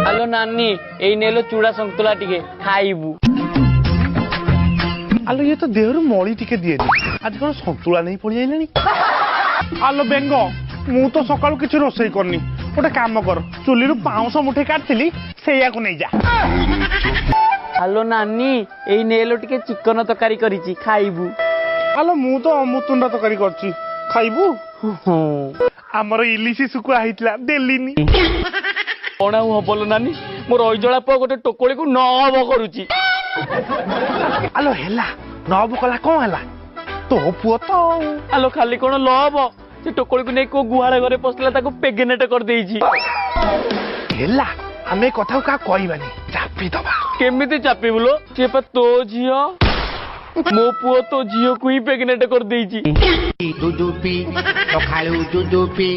ଆଲୋ ନାନୀ ଏଇ ନେଲ ଚୁଡ଼ା ସନ୍ତୁଳା ଟିକେ ଖାଇବୁ। ଆଲୋ ଇଏ ତ ଦେହରୁ ମଳି ଟିକେ ଦିଏନି, ଆଜି କଣ ସନ୍ତୁଳା ନେଇ ପଳେଇ ଆଇଲାଣି। ଆଲୋ ବେଙ୍ଗ, ମୁଁ ତ ସକାଳୁ କିଛି ରୋଷେଇ କରିନି, ଗୋଟେ କାମ କର, ଚୁଲିରୁ ପାଉଁଶ ମୁଠେ କାଟିଥିଲି ସେଇଆକୁ ନେଇଯା। ଆଲୋ ନାନୀ ଏଇ ନେଲ ଟିକେ ଚିକନ ତରକାରୀ କରିଛି ଖାଇବୁ। ଆଲୋ ମୁଁ ତ ଅମୃତଭଣ୍ଡା ତରକାରୀ କରିଛି, ଖାଇବୁ? ଆମର ଇଲିଶି ଶୁଖୁଆ ହେଇଥିଲା, ଦେଲିନି। କଣ ଆଉ ହବଲୋ ନାନୀ, ମୋ ରଇଜଳା ପୁଅ ଗୋଟେ ଟୋକଳିକୁ ନ ହବ କରୁଛି। ଆଲୋ ହେଲା, ନହବ କଲା କଣ ହେଲା, ତୋ ପୁଅ ତ। ଆଲୋ ଖାଲି କଣ ଲ ହବ, ସେ ଟୋକଳିକୁ ନେଇ କୋଉ ଗୁହାଳ ଘରେ ପଶିଲା ତାକୁ ପ୍ରେଗନେଟ କରିଦେଇଛି। ହେଲା, ଆମେ କଥାକୁ କାହା କହିବାନି, ଚାପି ଦବା। କେମିତି ଚାପିବୁ ଲୋ, ସିଏ ପା ତୋ ଝିଅ। ମୋ ପୁଅ ତୋ ଝିଅକୁ ହିଁ ପ୍ରେଗନେଟ କରିଦେଇଛି। ଦୁଦୁପି ସକାଳୁ ଦୁଦୁପି